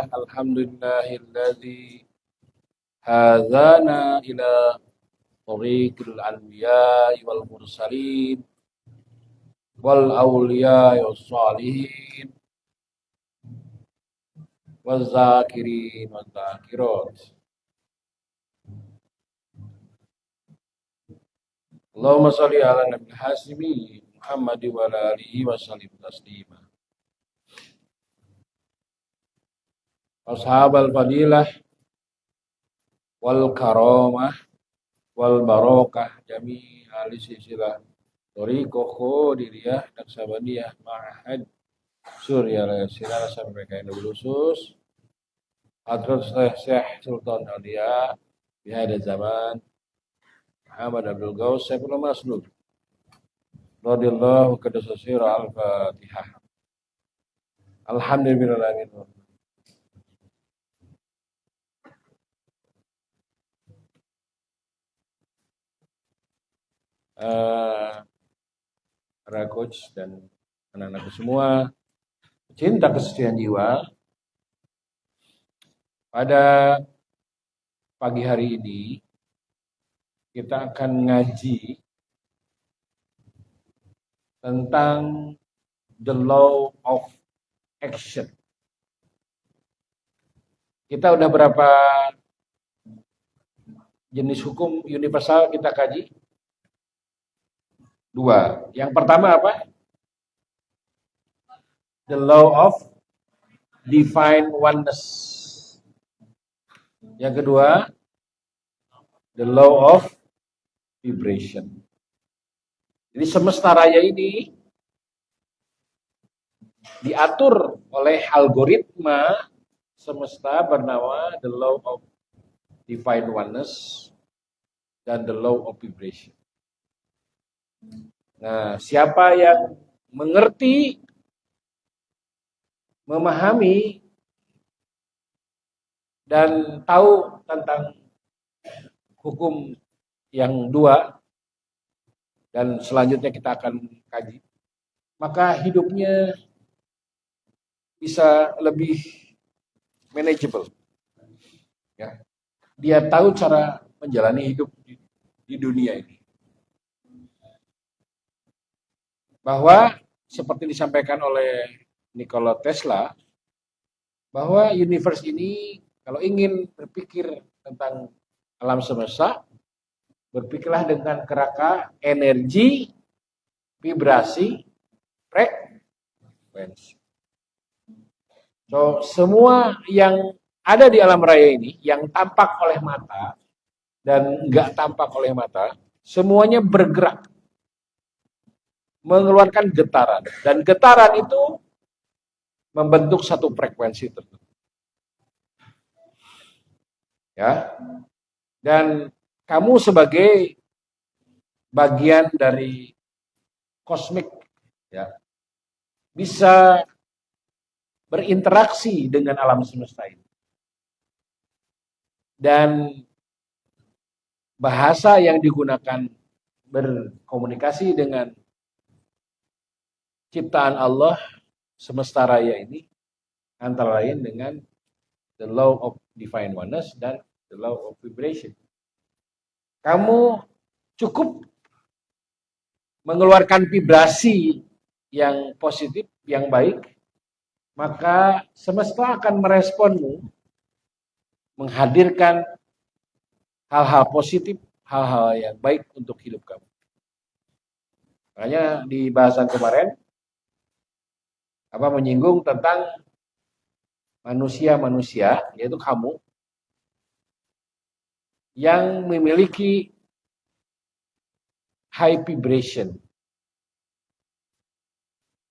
Alhamdulillahilladzi hadzana ila tariqil anbiya'i wal mursalin wal awliya'i was salihin waz zakirin waz zakirat. Allahumma shalli ala nabiyil hasimi Muhammad wa ala alihi wa sallim taslima. Ashabal fadilah wal karamah wal barakah jami ahli silsilah Thariqah Qadiriyah Naqsabandiyah Ma'had Surya Sinar sampai ke Khusus Hadrat Syekh Sultan Aulia di hada zaman Muhammad Abdul Ghaus Saifullah Maslud radhiyallahu kadasir al-Fatihah. Alhamdulillahirabbil para coach dan anak-anakku semua cinta kesetiaan jiwa. Pada pagi hari ini kita akan ngaji tentang the law of action. Kita udah berapa jenis hukum universal kita kaji? 2. Yang pertama apa? The law of divine oneness. Yang kedua, the law of vibration. Jadi semesta raya ini diatur oleh algoritma semesta bernama the law of divine oneness dan the law of vibration. Nah, siapa yang mengerti, memahami, dan tahu tentang hukum yang 2, dan selanjutnya kita akan kaji, maka hidupnya bisa lebih manageable. Ya. Dia tahu cara menjalani hidup di dunia ini. Bahwa seperti disampaikan oleh Nikola Tesla, bahwa universe ini kalau ingin berpikir tentang alam semesta, berpikirlah dengan kerangka energi, vibrasi, frekuensi. So, semua yang ada di alam raya ini, yang tampak oleh mata dan enggak tampak oleh mata, semuanya bergerak, mengeluarkan getaran. Dan getaran itu membentuk satu frekuensi tertentu. Ya. Dan kamu sebagai bagian dari kosmik, ya, bisa berinteraksi dengan alam semesta ini. Dan bahasa yang digunakan berkomunikasi dengan ciptaan Allah semesta raya ini antara lain dengan the law of divine oneness dan the law of vibration. Kamu cukup mengeluarkan vibrasi yang positif, yang baik, maka semesta akan meresponmu, menghadirkan hal-hal positif, hal-hal yang baik untuk hidup kamu. Makanya di bahasan kemarin, menyinggung tentang manusia-manusia, yaitu kamu, yang memiliki high vibration.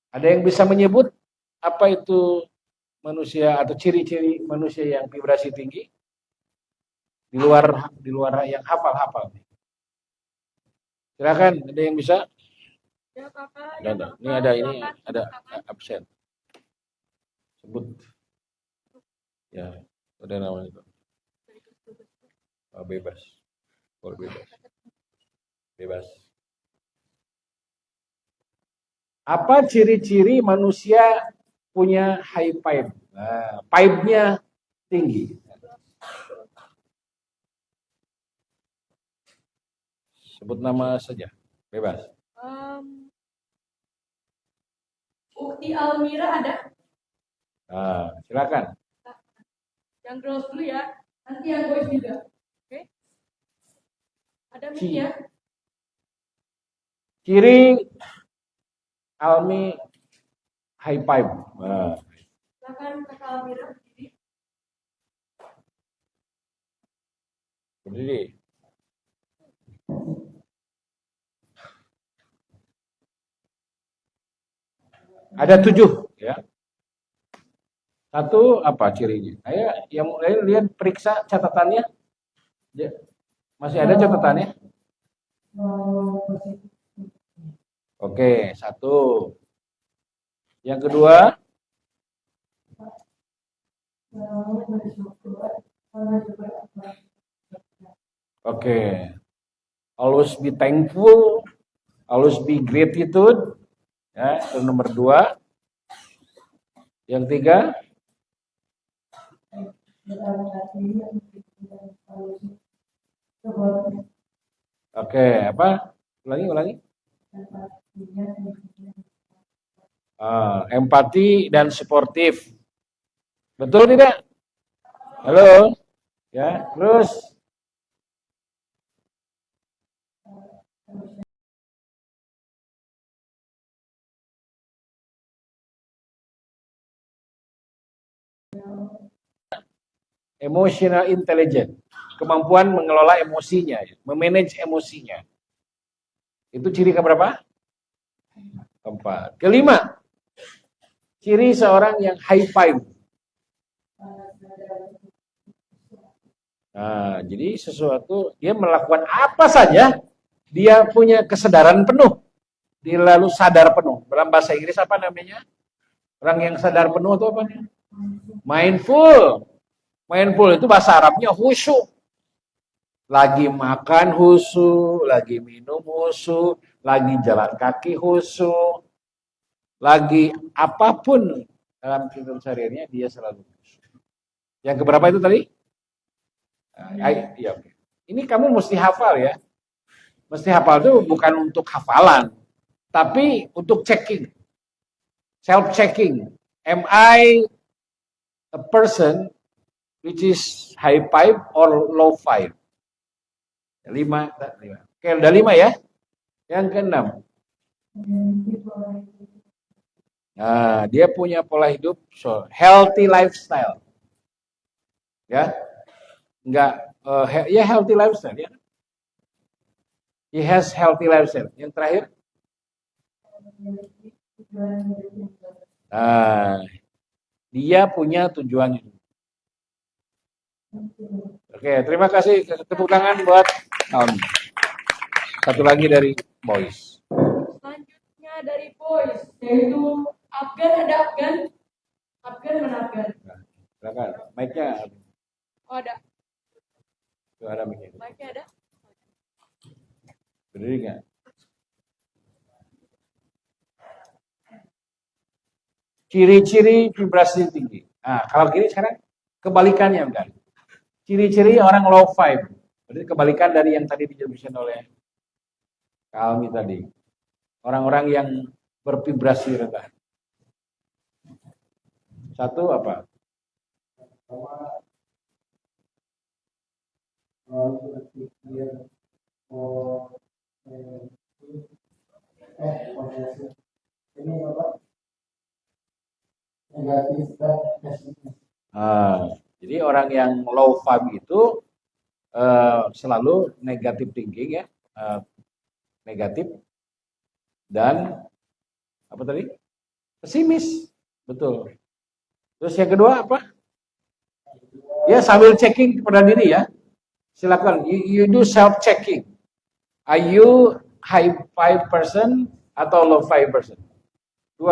Ada yang bisa menyebut apa itu manusia atau ciri-ciri manusia yang vibrasi tinggi? Di luar yang hafal-hafal. Silakan, ada yang bisa? Ya, Kakak. Ini ada absen. Sebut. Ya, ada namanya itu. Bebas. Boleh bebas. Bebas. Apa ciri-ciri manusia punya high five. Nah, five-nya tinggi. Sebut nama saja, bebas. Ukti Almira ada? Nah, silakan. Yang girls dulu ya, nanti yang boys juga. Oke? Ada mic ya? Kiri Almi high five. Nah. Silakan Kakak Almira berdiri. Berdiri. Ada 7 ya. Satu apa cirinya? Ayo yang mulai lihat periksa catatannya. Ya. Masih ada catatannya? Oke, satu. Yang kedua? Oke. Always be thankful, always be gratitude. Ya, itu nomor 2. Yang 3? Oke, apa? Ulangi. Empati dan suportif. Betul tidak? Halo? Ya, terus emotional intelligence, kemampuan mengelola emosinya, memanage emosinya. Itu ciri keberapa? Keempat. Kelima, ciri seorang yang high five. Nah, jadi sesuatu dia melakukan apa saja, dia punya kesadaran penuh, dia lalu sadar penuh. Dalam bahasa Inggris apa namanya? Orang yang sadar penuh itu apa? Mindful. Mindful itu bahasa Arabnya khusyuk. Lagi makan khusyuk, lagi minum khusyuk, lagi jalan kaki khusyuk, lagi apapun dalam kehidupan sehari-harinya dia selalu khusyuk. Yang keberapa itu tadi? Iya. Ini kamu mesti hafal ya. Mesti hafal itu bukan untuk hafalan, tapi untuk checking, self checking. Am I a person which is high five or low five? 5. Oke, udah 5 ya. Yang ke-6. Nah, dia punya pola hidup healthy lifestyle. Ya. Enggak ya healthy lifestyle ya. He has healthy lifestyle. Yang terakhir? Nah, dia punya tujuan hidup. Oke, terima kasih. Tepuk tangan buat satu lagi dari boys. Selanjutnya dari boys, yaitu Afgan. Ada Afgan? Afgan mana Afgan? Silakan, mic-nya. Oh, ada. Tuh ada mic-nya. Mic-nya ada? Berdiri nggak? Ciri-ciri vibrasi tinggi. Nah, kalau gini sekarang kebalikannya kan. Ciri-ciri orang low vibe. Berarti kebalikan dari yang tadi dijelaskan oleh Kalmi tadi. Orang-orang yang bervibrasi rendah. Satu apa? Jadi orang yang low vibe itu selalu negatif thinking ya, negatif dan apa tadi? Pesimis, betul. Terus yang kedua apa? Ya sambil checking kepada diri ya. Silakan, you do self checking. Are you high five person atau low five person? 2.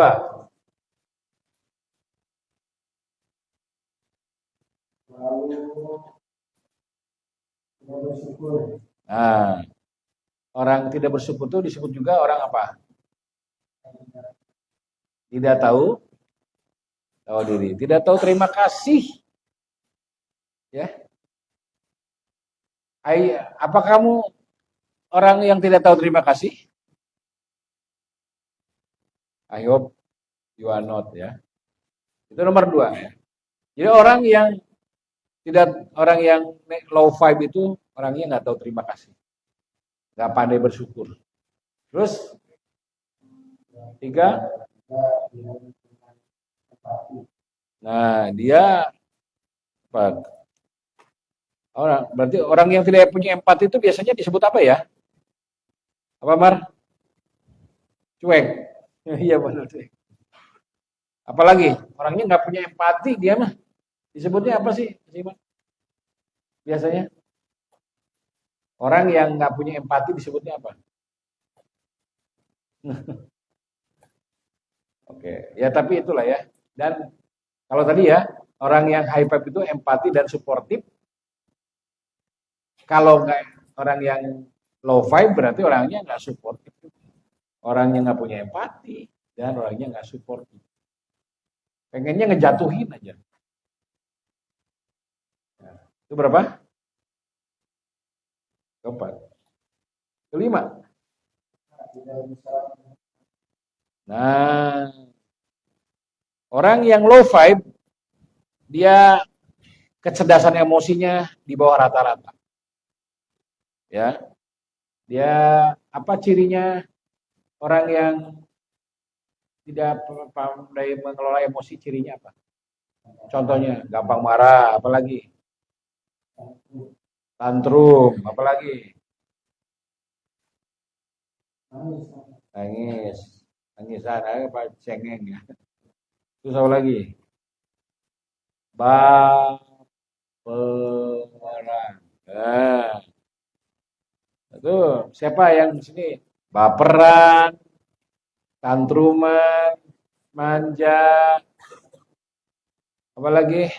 Nah, orang tidak bersyukur itu disebut juga orang apa? Tidak tahu Tahu diri. Tidak tahu terima kasih. Ya. Apa kamu orang yang tidak tahu terima kasih? I hope you are not, ya. Itu nomor 2, ya. Jadi orang yang low vibe itu orangnya nggak tahu terima kasih, nggak pandai bersyukur. Terus 3, nah dia apa? Berarti orang yang tidak punya empati itu biasanya disebut apa ya? Apa, Mar? Cuek. Iya benar, cuek. Apalagi orangnya nggak punya empati, dia mah disebutnya apa sih, Mar? Biasanya orang yang nggak punya empati disebutnya apa? Oke, ya tapi itulah ya. Dan kalau tadi ya, orang yang high vibe itu empati dan suportif. Kalau nggak orang yang low vibe berarti orangnya nggak suportif. Orangnya nggak punya empati dan orangnya nggak suportif. Pengennya ngejatuhin aja. Nah, itu berapa? 4. 5. Nah, orang yang low vibe, dia kecerdasan emosinya di bawah rata-rata. Ya, dia apa cirinya orang yang tidak pandai mengelola emosi, cirinya apa? Contohnya gampang marah, apalagi tantrum, apalagi nangisan, apa cengeng ya. Terus apa lagi? Baperan. Nah, itu siapa yang di sini? Baperan, tantruman, manja, apalagi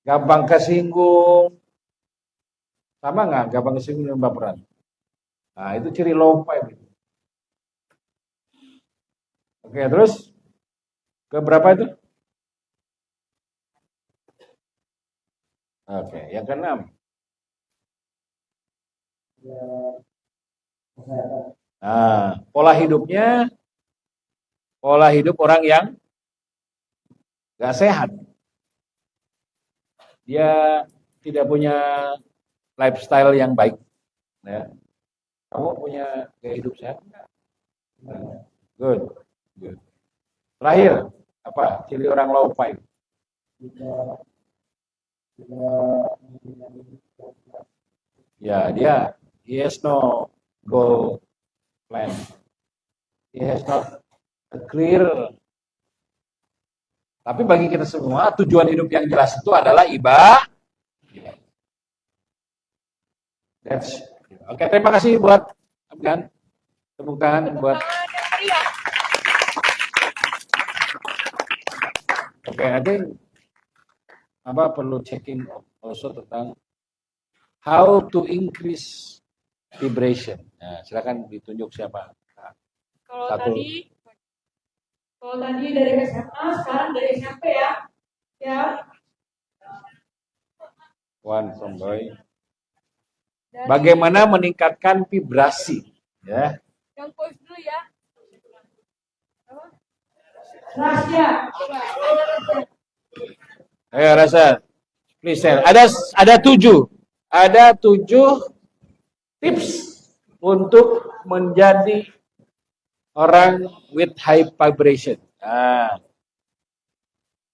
gampang kesinggung, sama nggak? Gampang kesinggung dan baperan. Nah itu ciri low vibe. Oke, terus ke berapa itu? Oke, yang ke-6. Nah, pola hidup orang yang gak sehat. Dia tidak punya lifestyle yang baik. Ya. Kamu punya gaya hidup sehat? Good. Terakhir, apa ciri orang low vibe? Ya, he has no goal plan. He has not a clear. Tapi bagi kita semua, tujuan hidup yang jelas itu adalah ibadah. Oke, terima kasih buat Abgan. Tepuk tangan buat. Oke, nanti perlu checking also tentang how to increase vibration. Nah, silakan ditunjuk siapa. Kalau tadi dari SMA, sekarang dari SMP ya. Ya. One from boy. Bagaimana meningkatkan vibrasi? Ya. Yang voice dulu ya. Rahasia. Ayo rasa. Please. Ada 7. Ada 7 tips untuk menjadi orang with high vibration. Nah,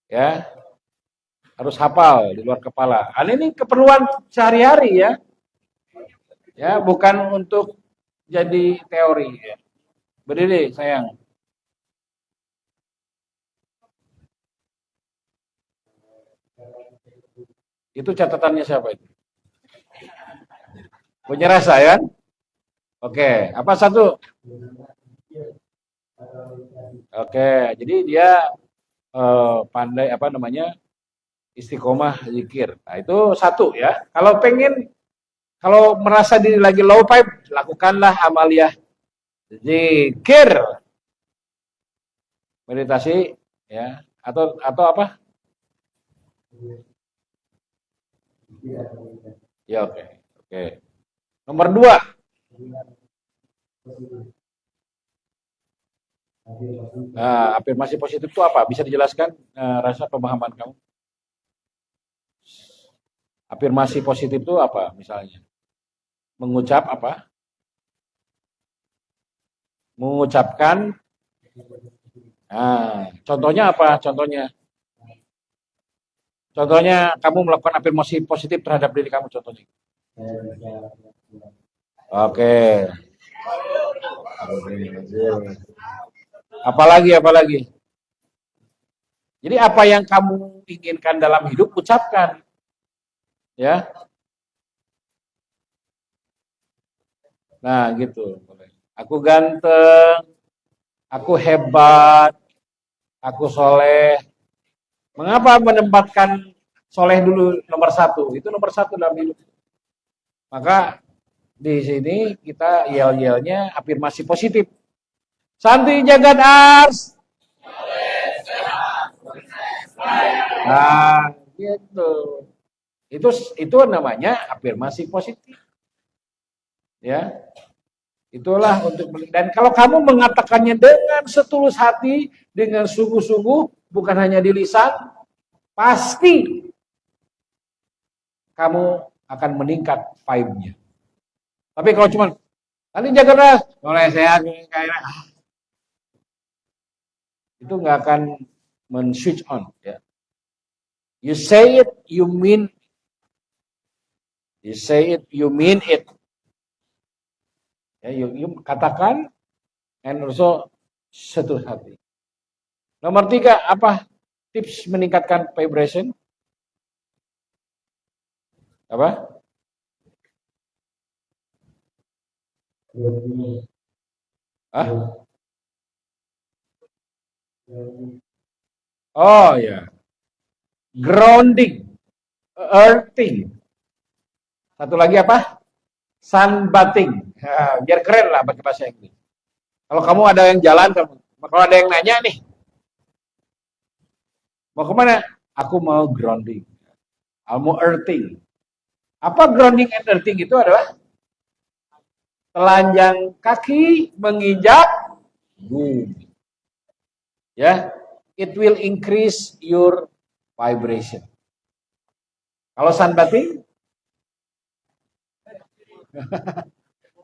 ya, harus hafal di luar kepala. Ini keperluan sehari-hari ya, ya bukan untuk jadi teori. Ya. Berdiri sayang. Itu catatannya siapa itu? Punya rasa ya? Oke, apa satu? Oke, jadi dia pandai istiqomah zikir. Nah, itu 1 ya. Kalau merasa diri lagi low vibe, lakukanlah amaliyah zikir. Meditasi, ya, atau apa? Ya, oke. Oke. Nomor 2. Nah, afirmasi positif itu apa? Bisa dijelaskan rasa pemahaman kamu? Afirmasi positif itu apa misalnya? Mengucap apa? Mengucapkan. Nah, contohnya apa? Contohnya kamu melakukan afirmasi positif terhadap diri kamu, contohnya. Oke. Apalagi? Jadi apa yang kamu inginkan dalam hidup, ucapkan. Ya. Nah, gitu. Aku ganteng, aku hebat, aku soleh. Mengapa menempatkan soleh dulu nomor 1? Itu nomor 1 dalam hidup. Maka di sini kita yel-yelnya afirmasi positif. Santi Jagat Ars. Nah, gitu. Itu namanya afirmasi positif. Ya. Itulah untuk, dan kalau kamu mengatakannya dengan setulus hati, dengan sungguh-sungguh, bukan hanya di lisan, pasti kamu akan meningkat vibe-nya. Tapi kalau cuma nanti jaga ras, mulai sehat kayak itu nggak akan men-switch on. Ya. You say it, you mean. You say it, you mean it. Ya, you katakan, and also setulus hati. Nomor 3, apa tips meningkatkan vibration? Apa? Hah? Oh ya, grounding, earthing. Satu lagi apa? Sunbathing. Ya, biar keren lah pakai bahasa Inggris. Kalau kamu ada yang jalan, kalau ada yang nanya nih, mau kemana? Aku mau grounding. Aku mau earthing. Apa grounding and earthing itu adalah telanjang kaki menginjak bumi. Ya, it will increase your vibration. Kalau sunbathing,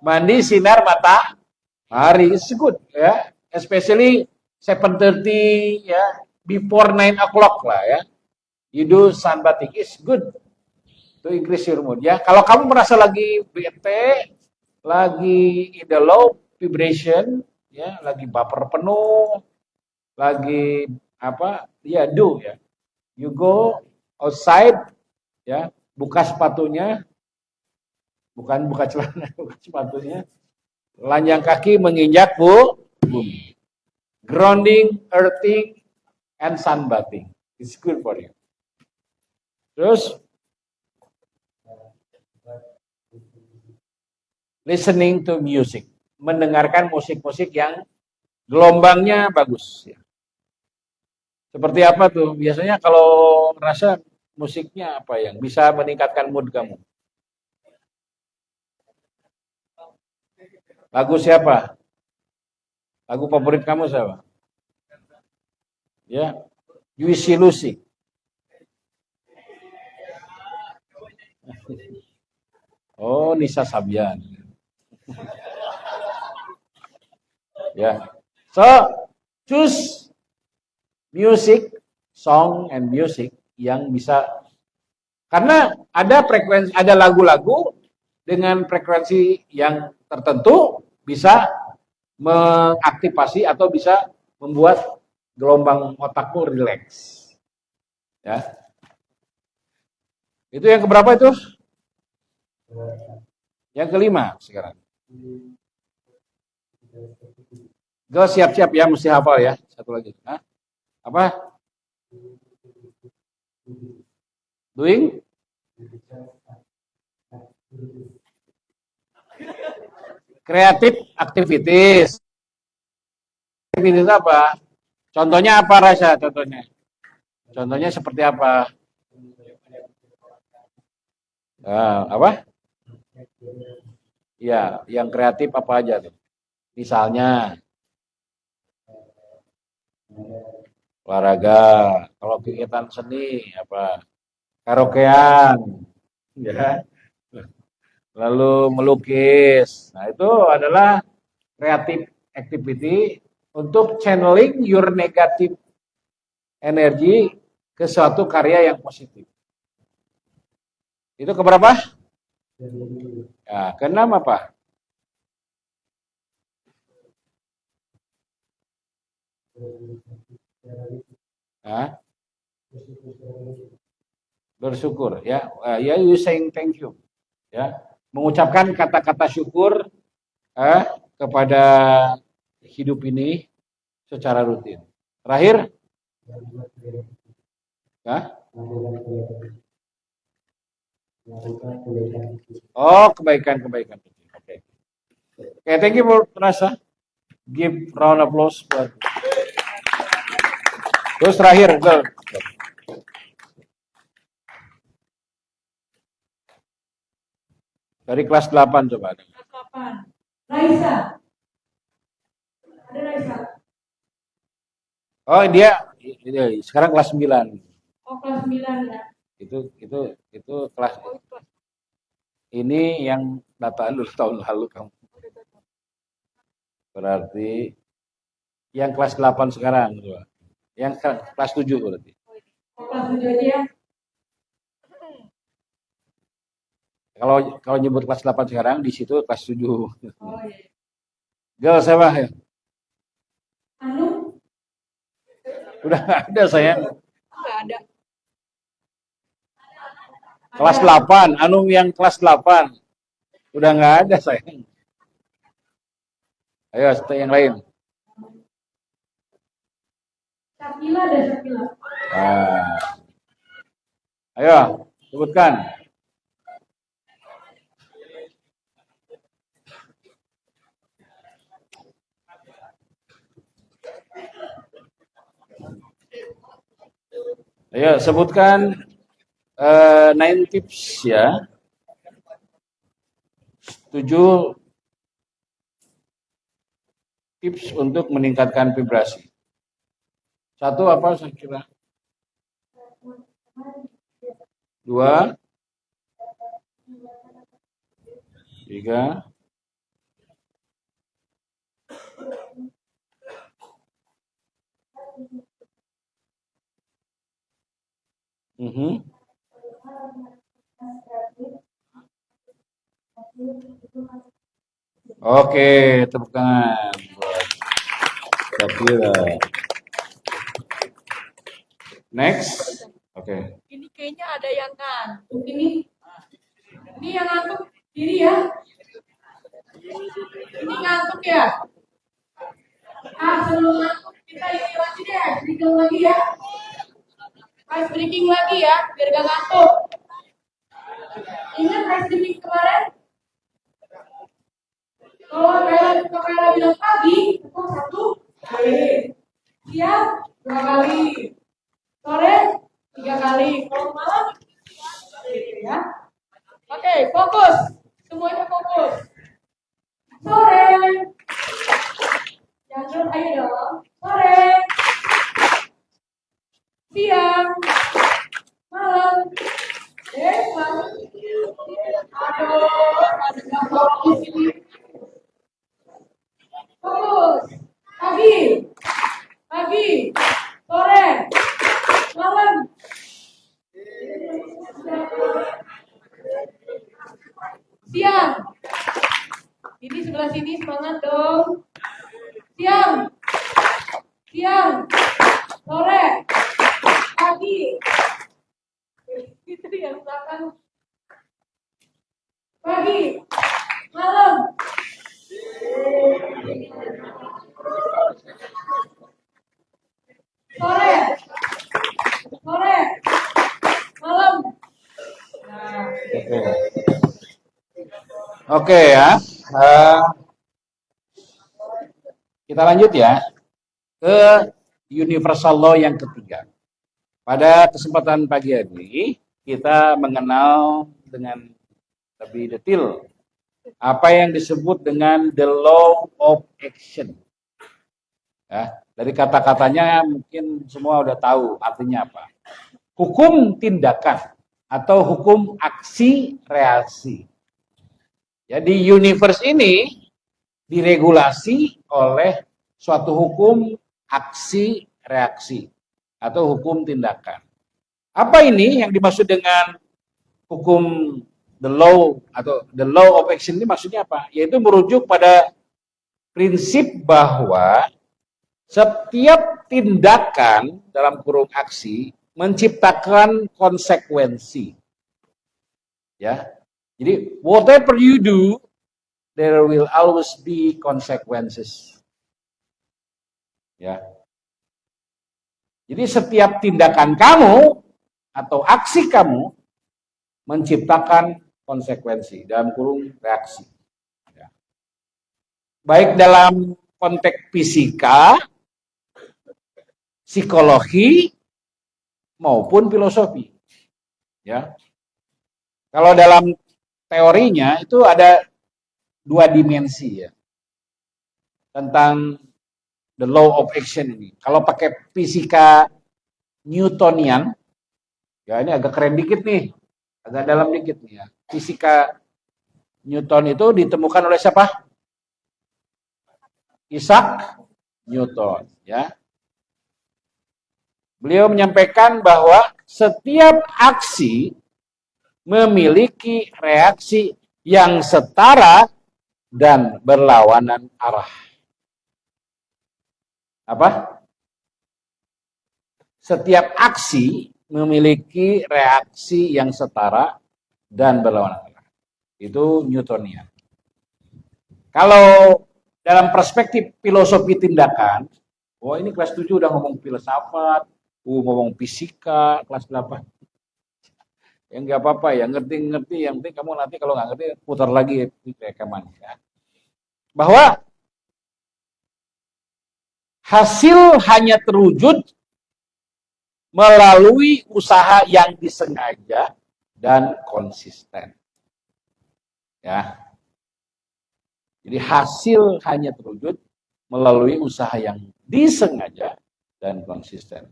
mandi sinar matahari, is good ya, especially 7:30 ya, before 9 o'clock lah ya. You do sunbathing is good to increase your mood ya. Kalau kamu merasa lagi bete, lagi in the low vibration ya, lagi baper penuh, lagi apa? Ya, do ya. You go outside ya, buka sepatunya, bukan buka celana, buka sepatunya. Telanjang kaki menginjak bumi. Grounding, earthing, and sunbathing. It's good for you. Terus listening to music, mendengarkan musik-musik yang gelombangnya bagus. Seperti apa tuh? Biasanya kalau ngerasa musiknya apa yang bisa meningkatkan mood kamu? Lagu siapa? Lagu favorit kamu siapa? Ya, Juicy Lucy. Oh, Nisa Sabian. Ya. So, choose music, song and music yang bisa, karena ada frekuensi, ada lagu-lagu dengan frekuensi yang tertentu bisa mengaktifasi atau bisa membuat gelombang otakmu rileks. Ya. Itu yang keberapa itu? Yang kelima sekarang. Go siap-siap ya, mesti hafal ya. Satu lagi. Hah? Apa? Doing? Creative activities. Activities apa? Contohnya apa Rasya? Contohnya seperti apa? Apa? Ya, yang kreatif apa aja tuh? Misalnya olahraga, kalau kegiatan seni apa? Karaokean, ya. Lalu melukis. Nah, itu adalah creative activity untuk channeling your negative energy ke suatu karya yang positif. Itu keberapa? Ya, keenam apa? Hah? Bersyukur ya. Ya, you saying thank you. Ya, mengucapkan kata-kata syukur kepada hidup ini secara rutin. Terakhir, oh kebaikan. Oke, thank you for Rasa. Give round applause buat. Terus terakhir, girl. Dari kelas 8 coba. Kelas 8. Raisa. Ada Raisa. Oh, dia sekarang kelas 9. Oh, kelas 9 ya. Itu kelas. Ini yang data lu tahun lalu kamu. Berarti yang kelas 8 sekarang coba. Yang kelas 7 berarti. Oh, kelas 7 aja ya. Kalau nyebut kelas 8 sekarang di situ kelas 7. Oh iya. Girl siapa ya? Anu? Udah nggak ada sayang. Nggak ada. Kelas 8, Anu yang kelas 8. Udah nggak ada sayang. Ayo, yang lain. Syakila ada Syakila. Ayo, sebutkan. Ayo, sebutkan 9 tips ya. 7 tips untuk meningkatkan vibrasi. 1 apa saya kira? 2, 3, 4. Oke, tepuk tangan buat Syakira. Next. Oke. Ini kayaknya ada yang ngantuk ini. Ini yang ngantuk diri ya. Ini ngantuk ya. Sebelum ngantuk kita ini lagi deh, breaking lagi ya. Ice breaking lagi ya, biar gak ngantuk. Ingat ice breaking kemarin? Kalau Kayla bilang pagi, itu 1 kali. Siang 2 kali. Sore 3 kali. Kalau malam ya. Oke, fokus. Semuanya fokus. Sore. Jangan ayo dong. Sore. Siang. Malam. Malam. Aduh, ada fokus ini. Fokus. Pagi. Sore. Malam. Siang. Ini sebelah sini semangat dong. Siang. Sore. Pagi. Itu yang belakang. Pagi. Malam. Sore. Malam. Nah. Oke ya. Kita lanjut ya ke universal law yang ketiga. Pada kesempatan pagi hari, kita mengenal dengan lebih detail apa yang disebut dengan the law of action. Ya, dari kata-katanya mungkin semua udah tahu artinya apa. Hukum tindakan atau hukum aksi reaksi. Jadi universe ini diregulasi oleh suatu hukum aksi reaksi atau hukum tindakan. Apa ini yang dimaksud dengan hukum the law atau the law of action ini maksudnya apa? Yaitu merujuk pada prinsip bahwa setiap tindakan dalam kurung aksi menciptakan konsekuensi. Ya. Jadi whatever you do, there will always be consequences. Ya. Jadi setiap tindakan kamu atau aksi kamu menciptakan konsekuensi dalam kurung reaksi. Ya. Baik dalam konteks fisika, psikologi, maupun filosofi. Ya. Kalau dalam teorinya itu ada 2 dimensi ya. Tentang the law of action ini. Kalau pakai fisika Newtonian, ya ini agak keren dikit nih. Agak dalam dikit nih ya. Fisika Newton itu ditemukan oleh siapa? Isaac Newton, ya. Beliau menyampaikan bahwa setiap aksi memiliki reaksi yang setara dan berlawanan arah. Apa? Setiap aksi memiliki reaksi yang setara dan berlawanan arah. Itu Newtonian. Kalau dalam perspektif filosofi tindakan, oh ini kelas 7 udah ngomong filsafat, ngomong fisika, kelas 8. Ya nggak apa-apa ya, ngerti-ngerti, yang penting kamu nanti kalau nggak ngerti putar lagi rekaman ya. Bahwa hasil hanya terwujud melalui usaha yang disengaja dan konsisten. Ya. Jadi hasil hanya terwujud melalui usaha yang disengaja dan konsisten.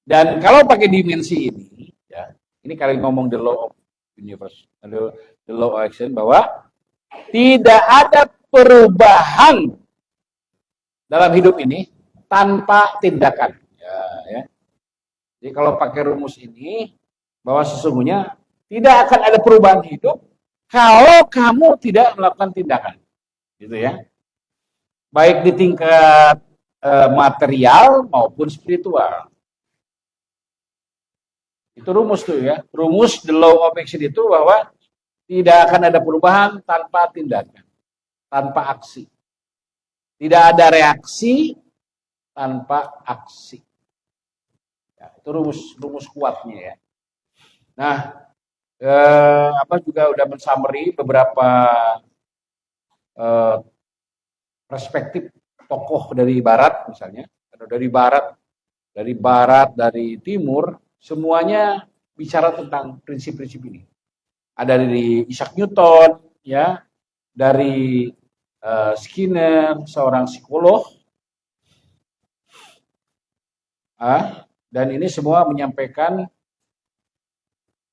Dan kalau pakai dimensi ini, ya, ini kalian ngomong the law of universe, the law of action, bahwa tidak ada perubahan dalam hidup ini tanpa tindakan. Ya. Jadi kalau pakai rumus ini, bahwa sesungguhnya tidak akan ada perubahan hidup kalau kamu tidak melakukan tindakan, gitu ya. Baik di tingkat material maupun spiritual. Itu rumus tuh ya. Rumus the law of action itu bahwa tidak akan ada perubahan tanpa tindakan, tanpa aksi. Tidak ada reaksi tanpa aksi. Ya, itu rumus kuatnya ya. Nah, juga udah men-summary beberapa perspektif tokoh dari barat misalnya, atau dari barat, dari timur, semuanya bicara tentang prinsip-prinsip ini. Ada dari Isaac Newton, ya, dari Skinner, seorang psikolog, dan ini semua menyampaikan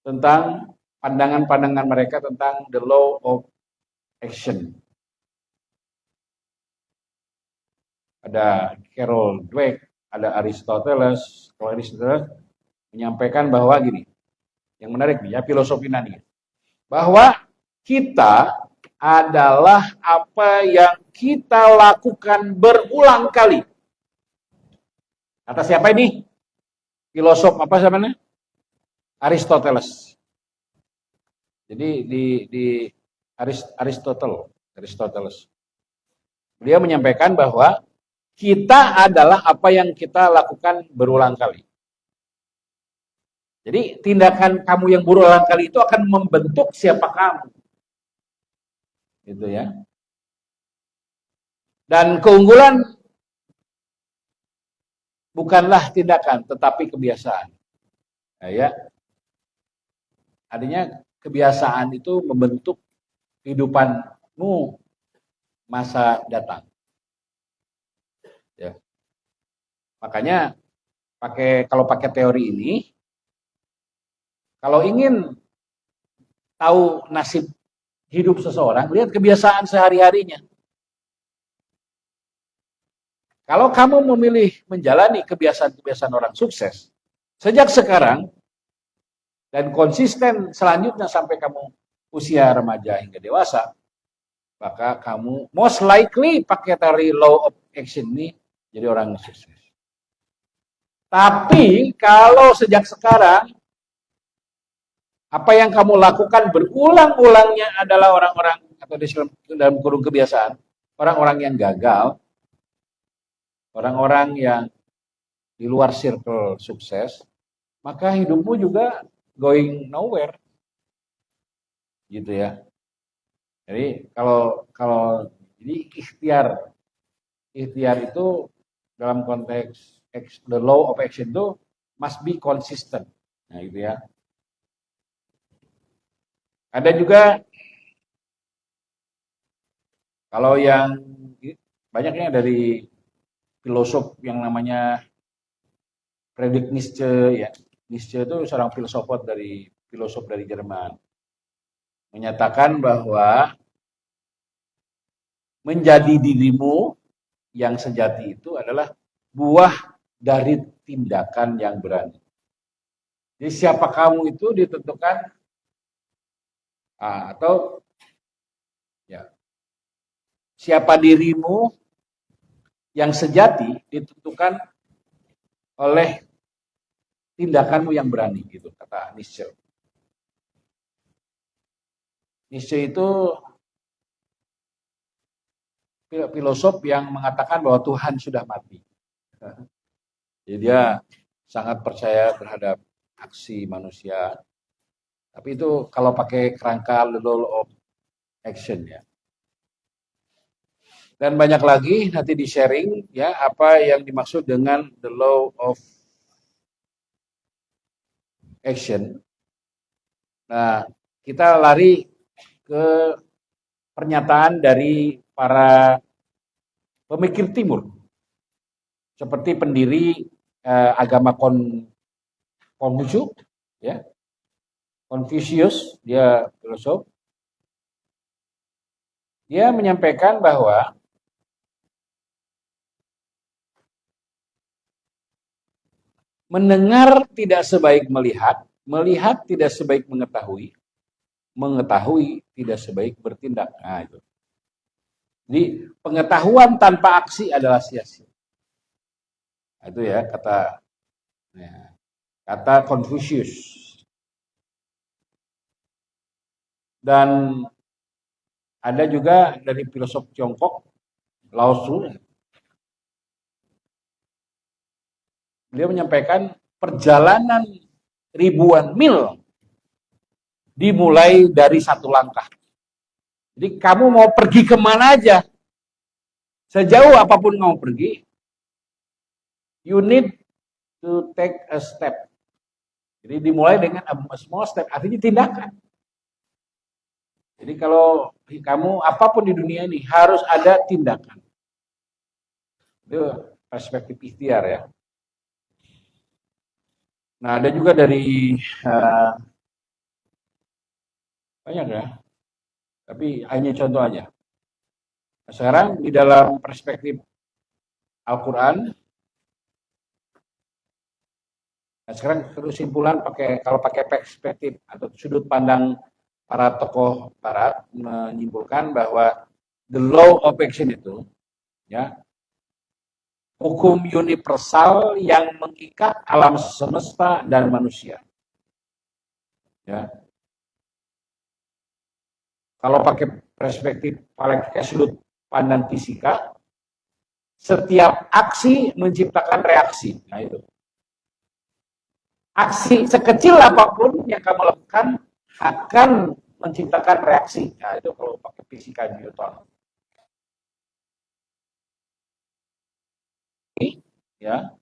tentang pandangan-pandangan mereka tentang the law of action. Ada Carol Dweck, ada Aristoteles. Kalau Aristoteles menyampaikan bahwa gini, yang menarik nih ya, filosofi nani, bahwa kita adalah apa yang kita lakukan berulang kali. Kata siapa ini? Filosof apa namanya? Aristoteles. Jadi di Aristoteles. Beliau menyampaikan bahwa kita adalah apa yang kita lakukan berulang kali. Jadi tindakan kamu yang berulang kali itu akan membentuk siapa kamu. Gitu ya. Dan keunggulan bukanlah tindakan, tetapi kebiasaan. Nah, ya, artinya kebiasaan itu membentuk kehidupanmu masa datang. Ya. Makanya kalau pakai teori ini, kalau ingin tahu nasib hidup seseorang, lihat kebiasaan sehari-harinya. Kalau kamu memilih menjalani kebiasaan-kebiasaan orang sukses, sejak sekarang, dan konsisten selanjutnya sampai kamu usia remaja hingga dewasa, maka kamu most likely pakai teori law of action ini jadi orang sukses. Tapi kalau sejak sekarang, apa yang kamu lakukan berulang-ulangnya adalah orang-orang, atau dalam kurung kebiasaan, orang-orang yang gagal, orang-orang yang di luar circle sukses, maka hidupmu juga going nowhere. Gitu ya. Jadi kalau jadi ikhtiar itu dalam konteks the law of action itu must be consistent. Nah, gitu ya. Ada juga kalau yang banyaknya dari filosof yang namanya Friedrich Nietzsche, ya. Nietzsche itu seorang filosof dari Jerman. Menyatakan bahwa menjadi dirimu yang sejati itu adalah buah dari tindakan yang berani. Jadi siapa kamu itu ditentukan atau ya, siapa dirimu yang sejati ditentukan oleh tindakanmu yang berani, gitu kata Nietzsche. Nietzsche itu filosof yang mengatakan bahwa Tuhan sudah mati. Jadi dia sangat percaya terhadap aksi manusia. Tapi itu kalau pakai kerangka law of action ya. Dan banyak lagi nanti di sharing ya apa yang dimaksud dengan the law of action. Nah, kita lari ke pernyataan dari para pemikir timur. Seperti pendiri agama Konghucu, ya. Confucius, dia filosof. Dia menyampaikan bahwa mendengar tidak sebaik melihat, melihat tidak sebaik mengetahui, mengetahui tidak sebaik bertindak. Nah, itu. Jadi pengetahuan tanpa aksi adalah sia-sia. Itu ya kata Confucius. Dan ada juga dari filosof Tiongkok, Lao Tzu. Beliau menyampaikan perjalanan ribuan mil dimulai dari satu langkah. Jadi kamu mau pergi kemana aja, sejauh apapun kamu pergi, you need to take a step. Jadi dimulai dengan a small step, artinya tindakan. Jadi kalau kamu apapun di dunia ini harus ada tindakan. Itu perspektif ikhtiar ya. Nah ada juga dari banyak ya, tapi hanya contoh aja. Nah, sekarang di dalam perspektif Al-Quran, nah sekarang kesimpulan kalau pakai perspektif atau sudut pandang para tokoh barat menyimpulkan bahwa the law of action itu ya hukum universal yang mengikat alam semesta dan manusia. Ya. Kalau pakai perspektif pakai sudut pandang fisika, setiap aksi menciptakan reaksi. Nah itu. Aksi sekecil apapun yang kamu lakukan akan menciptakan reaksi. Nah itu kalau pakai fisika Newton. ya.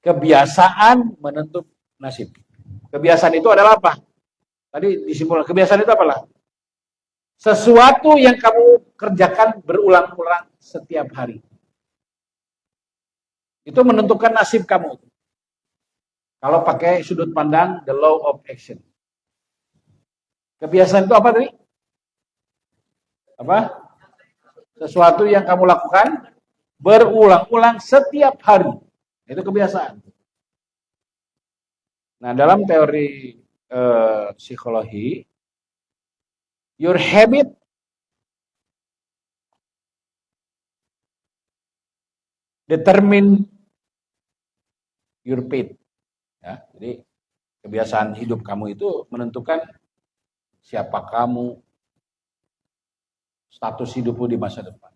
Kebiasaan menentukan nasib. Kebiasaan itu adalah apa? Tadi disimpulkan, kebiasaan itu apalah? Sesuatu yang kamu kerjakan berulang-ulang setiap hari. Itu menentukan nasib kamu. Kalau pakai sudut pandang the law of action. Kebiasaan itu apa tadi? Apa? Sesuatu yang kamu lakukan berulang-ulang setiap hari. Itu kebiasaan. Nah, dalam teori psikologi, your habit determine your fate. Ya, jadi kebiasaan hidup kamu itu menentukan siapa kamu, status hidupmu di masa depan.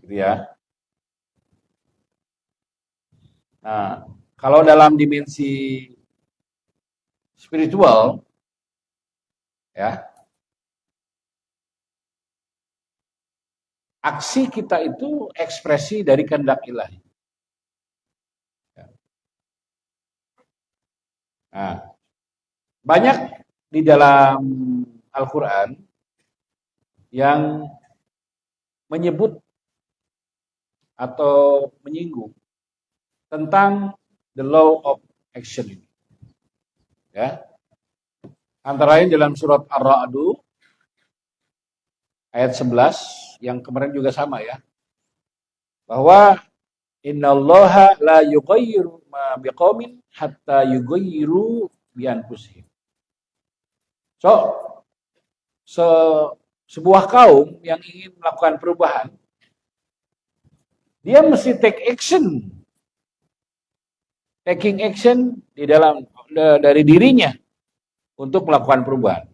Gitu ya. Nah, kalau dalam dimensi spiritual, ya, aksi kita itu ekspresi dari kehendak ilahi. Nah, banyak di dalam Al-Quran yang menyebut atau menyinggung tentang the law of action ini. Ya. Antara lain dalam surat Ar-Ra'd ayat 11 yang kemarin juga sama ya. Bahwa innallaha la yughayyiru ma biqaumin hatta yughayyiru bi anfusihim. Sebuah kaum yang ingin melakukan perubahan, dia mesti take action. Taking action di dalam dari dirinya untuk melakukan perubahan.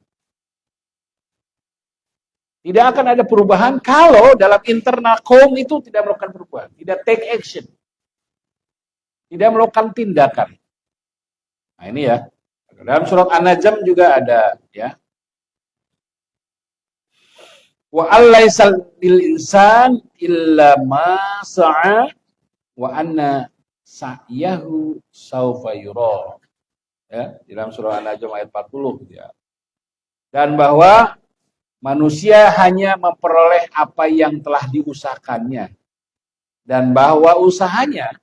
Tidak akan ada perubahan kalau dalam internal kaum itu tidak melakukan perubahan, tidak take action, tidak melakukan tindakan. Nah ini ya, dalam surat An-Najm juga ada ya. Wa allaisal lil insan illa ma sa'a wa anna sa'yahu saufa yura. Ya, dalam surah An-Najm ayat 40 gitu ya. Dan bahwa manusia hanya memperoleh apa yang telah diusahakannya dan bahwa usahanya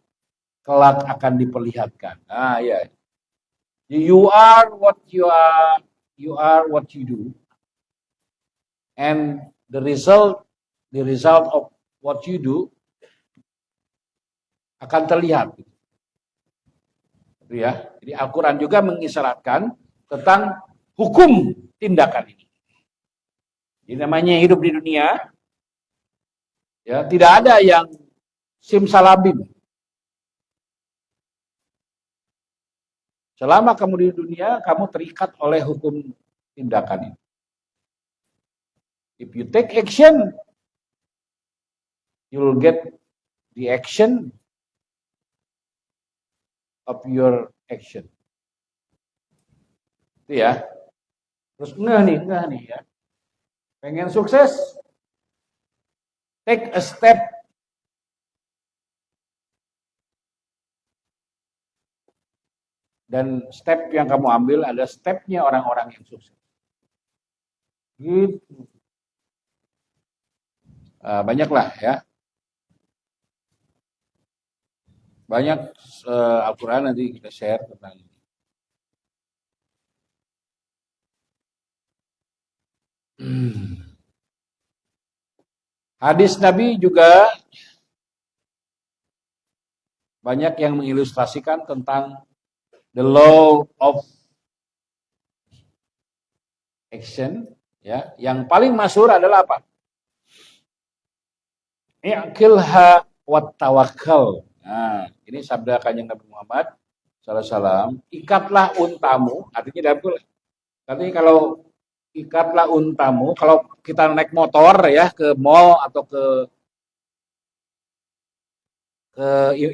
kelak akan diperlihatkan. Nah, ya. You are what you what you do. And the result of what you do akan terlihat. Gitu ya. Jadi Al-Quran juga mengisyaratkan tentang hukum tindakan ini. Jadi namanya hidup di dunia, ya tidak ada yang simsalabim. Selama kamu di dunia, kamu terikat oleh hukum tindakan ini. If you take action, you will get the action of your action. Itu ya. Terus enggak nih ya. Pengen sukses, take a step. Dan step yang kamu ambil ada stepnya orang-orang yang sukses. Gitu. Banyaklah ya. Banyak Al-Quran nanti kita share tentang ini. Hadis Nabi juga banyak yang mengilustrasikan tentang the law of action, ya. Yang paling masyhur adalah apa? I'qilha wat tawakkal. Nah, ini sabda Kanjeng Nabi Muhammad SAW. Ikatlah untamu, artinya kalau ikatlah untamu, kalau kita naik motor ya ke mall atau ke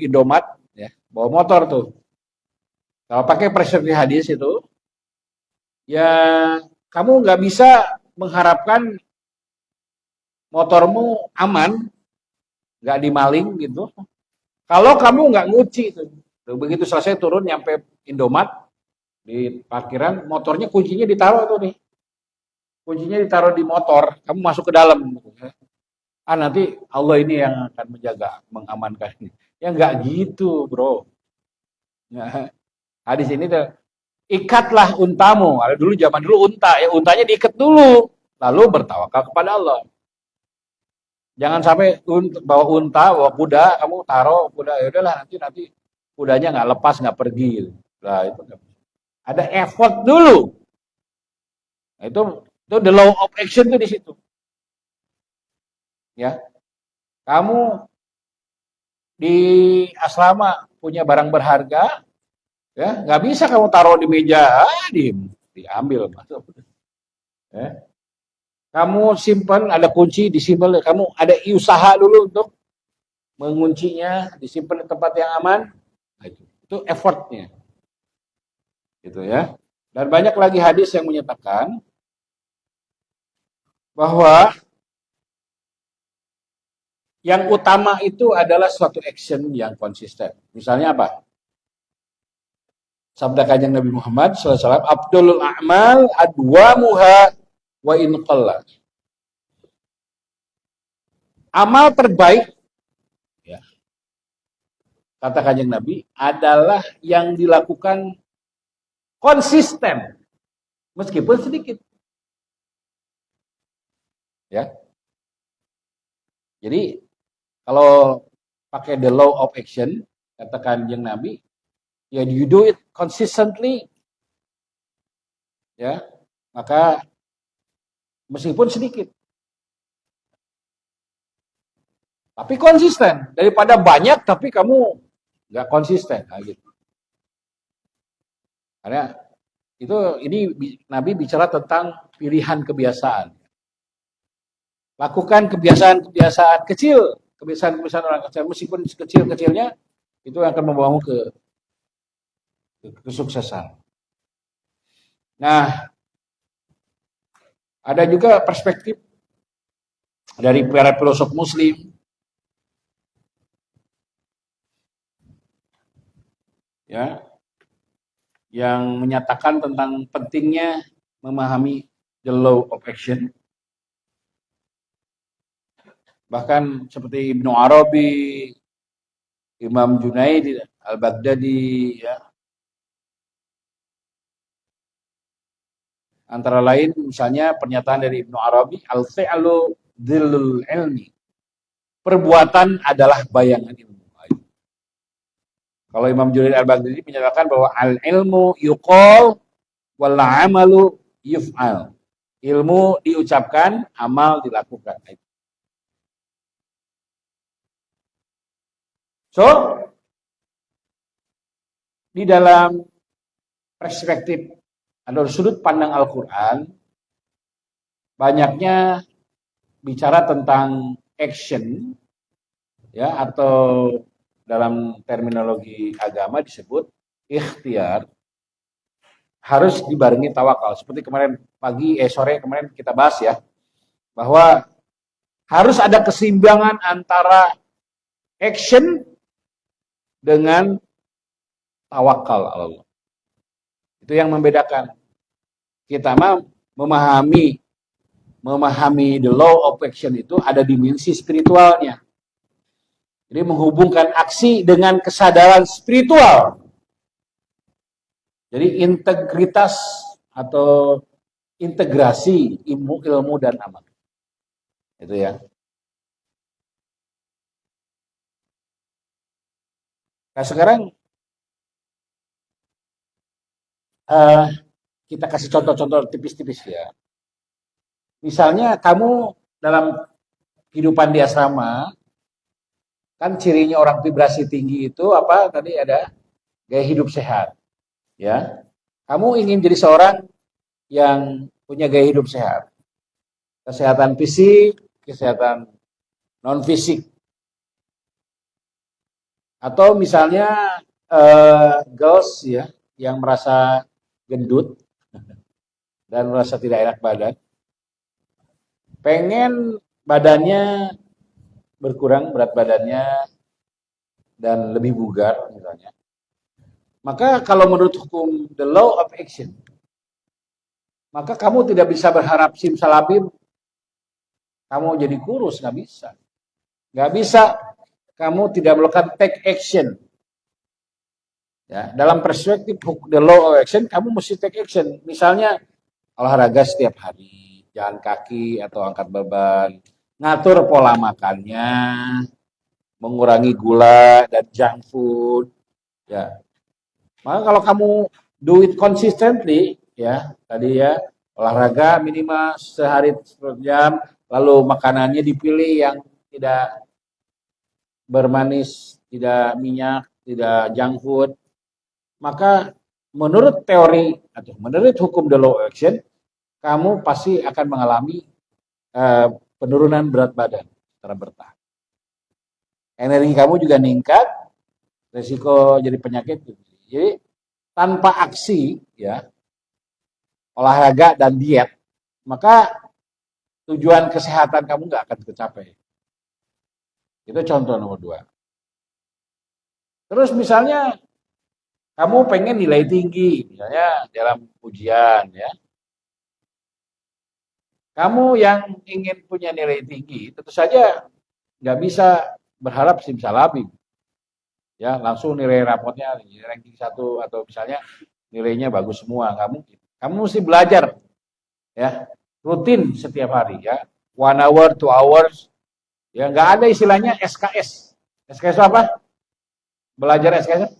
Indomaret ya, bawa motor tuh. Kalau pakai preskripsi hadis itu, ya kamu nggak bisa mengharapkan motormu aman, nggak dimaling gitu, Kalau kamu nggak nguci itu, begitu selesai turun nyampe Indomaret di parkiran, motornya kuncinya ditaruh tuh nih, kuncinya ditaruh di motor, kamu masuk ke dalam. Nanti Allah ini yang akan menjaga, mengamankan ini. Ya nggak gitu, bro. Ya, hadis ini tuh, ikatlah untamu. Ada dulu zaman dulu unta, ya untanya diikat dulu, lalu bertawakal kepada Allah. Jangan sampai bawa unta, bawa kuda, kamu taruh kuda, ya udahlah nanti kudanya nggak lepas, nggak pergi. Lah itu ada effort dulu. Nah, itu the law of action tuh di situ. Ya, kamu di asrama punya barang berharga, ya nggak bisa kamu taruh di meja, diambil masuk. Ya. Kamu simpan, ada kunci disimpan, kamu ada usaha dulu untuk menguncinya, disimpan di tempat yang aman. Nah, itu effortnya, gitu ya. Dan banyak lagi hadis yang menyatakan bahwa yang utama itu adalah suatu action yang konsisten. Misalnya apa? Sabda kanjeng Nabi Muhammad SAW, Abdulul a'mal adwamuha wa in qalla. Amal terbaik, ya, kata kanjeng Nabi, adalah yang dilakukan konsisten, meskipun sedikit. Ya. Jadi kalau pakai the law of action, kata kanjeng Nabi, ya you do it consistently, ya, maka meskipun sedikit, tapi konsisten, daripada banyak tapi kamu nggak konsisten, nah, gitu. Karena ini Nabi bicara tentang pilihan kebiasaan. Lakukan kebiasaan-kebiasaan kecil, kebiasaan-kebiasaan orang kecil, meskipun kecil-kecilnya itu akan membawamu ke kesuksesan. Nah, ada juga perspektif dari para filosof Muslim, ya, yang menyatakan tentang pentingnya memahami the law of action. Bahkan seperti Ibnu Arabi, Imam Junaid Al-Baghdadi, ya. Antara lain misalnya pernyataan dari Ibnu Arabi, al-fi'lu dhillul ilmi. Perbuatan adalah bayangan ilmu. Kalau Imam Junaid Al-Baghdadi menyatakan bahwa al-ilmu yuqal wal amalu yuf'al. Ilmu diucapkan, amal dilakukan. So, di dalam perspektif atau sudut pandang Al-Quran, banyaknya bicara tentang action, ya, atau dalam terminologi agama disebut ikhtiar, harus dibarengi tawakal. Seperti kemarin sore kemarin kita bahas, ya, bahwa harus ada keseimbangan antara action dengan tawakal Allah. Itu yang membedakan. Kita memahami the law of action itu ada dimensi spiritualnya. Jadi menghubungkan aksi dengan kesadaran spiritual. Jadi integritas atau integrasi ilmu dan amal. Itu ya. Nah sekarang kita kasih contoh-contoh tipis-tipis, ya. Misalnya kamu dalam kehidupan di asrama, kan cirinya orang vibrasi tinggi itu apa? Tadi ada gaya hidup sehat, ya. Kamu ingin jadi seorang yang punya gaya hidup sehat, kesehatan fisik, kesehatan non fisik, atau misalnya girls, ya, yang merasa gendut dan merasa tidak enak badan, pengen badannya berkurang, berat badannya dan lebih bugar misalnya, maka kalau menurut hukum the law of action, maka kamu tidak bisa berharap simsalabim kamu jadi kurus, nggak bisa. Nggak bisa kamu tidak melakukan take action. Ya, dalam perspektif the law of action, kamu mesti take action. Misalnya olahraga setiap hari, jalan kaki atau angkat beban, ngatur pola makannya, mengurangi gula dan junk food. Ya, maka kalau kamu do it consistently, ya tadi ya olahraga minimal sehari 1 jam, lalu makanannya dipilih yang tidak bermanis, tidak minyak, tidak junk food, maka menurut teori atau menurut hukum the law of action, kamu pasti akan mengalami penurunan berat badan secara bertahap. Energi kamu juga meningkat, resiko jadi penyakit. Jadi tanpa aksi, ya olahraga dan diet, maka tujuan kesehatan kamu nggak akan tercapai. Itu contoh nomor 2. Terus misalnya kamu pengen nilai tinggi, misalnya dalam ujian, ya. Kamu yang ingin punya nilai tinggi, tentu saja nggak bisa berharap simsalabim. Ya, langsung nilai rapotnya ranking 1 atau misalnya nilainya bagus semua, nggak mungkin. Kamu mesti belajar, ya, rutin setiap hari, ya, 1 hour, 2 hours, ya, nggak ada istilahnya SKS. SKS itu apa? Belajar SKS,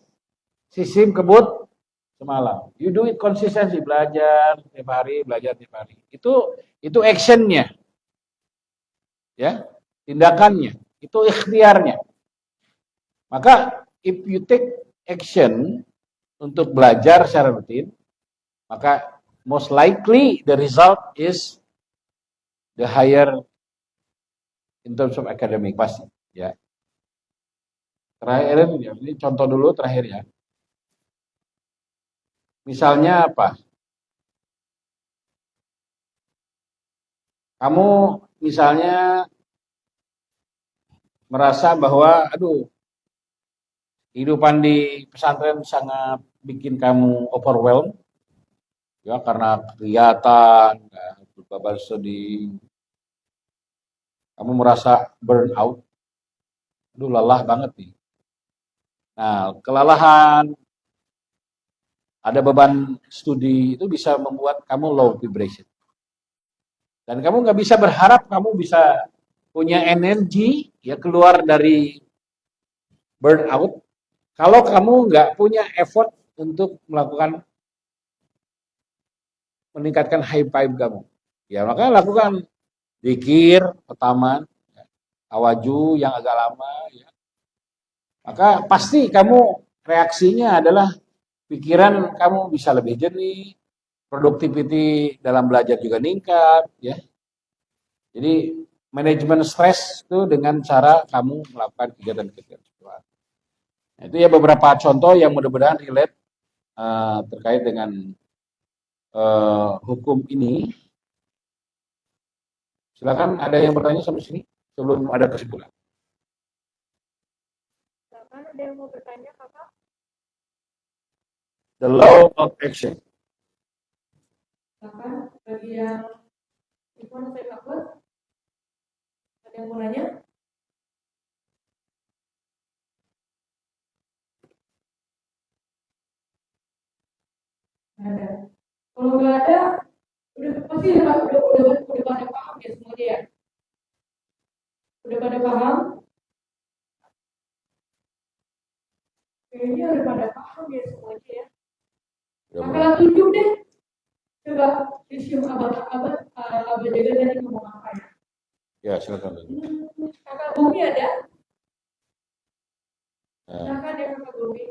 sistem kebut semalam. You do it consistency, belajar tiap hari, belajar tiap hari. Itu actionnya, ya, tindakannya, itu ikhtiarnya. Maka if you take action untuk belajar secara rutin, maka most likely the result is the higher in terms of academic, pasti, ya. Terakhir ini contoh dulu terakhir, ya. Misalnya apa? Kamu misalnya merasa bahwa aduh, kehidupan di pesantren sangat bikin kamu overwhelmed, ya, karena kegiatan, ya, berbagai studi, kamu merasa burn out, aduh lelah banget nih. Nah, kelelahan, ada beban studi itu bisa membuat kamu low vibration. Dan kamu nggak bisa berharap kamu bisa punya energi, ya, keluar dari burnout kalau kamu nggak punya effort untuk melakukan meningkatkan high five kamu. Ya, maka lakukan zikir pertama, ya, tawaju yang agak lama, ya. Maka pasti kamu reaksinya adalah pikiran kamu bisa lebih jernih, productivity dalam belajar juga meningkat, ya. Jadi manajemen stres itu dengan cara kamu melakukan kegiatan-kegiatan spiritual. Nah, itu ya beberapa contoh yang mudah-mudahan relate terkait dengan hukum ini. Silakan, ada yang bertanya sampai sini sebelum ada kesimpulan. Silakan, ada yang mau bertanya, Kakak? The law of action. Silakan, bagi yang Ikhwan saya cover. Ada yang mau nanya? Ada. Kalau nggak ada, udah pasti udah pada paham ya semuanya ya. Udah pada paham? Kayaknya udah pada paham ya semuanya ya. Kakak tunjuk deh. Coba isu abad jaga tadi ngomong apa ya? Ya, silakan. Kakak Bumi ada? Silakan ya Kakak Bumi.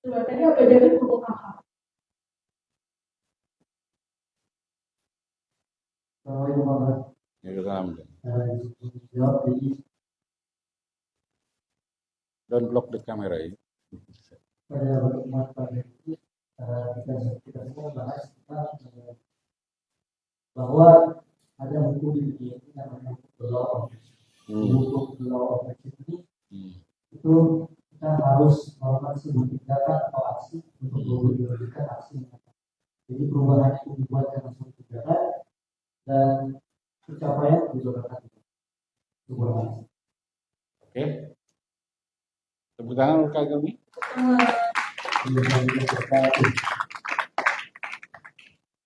Coba tadi abad jaga ngomong apa? Don't block the camera ya. Pada pertemuan pada ini kita semua bahas tentang bahwa ada hukum di dunia ini namanya hukum the law of action. Hukum the law of action ini itu kita harus melakukan sebuah tindakan atau aksi untuk mewujudkan aksi. Jadi perubahan itu dibuat karena suatu tindakan dan pencapaian juga berkat sebuah aksi. Oke. Tepuk tangan untuk Kak Gemi.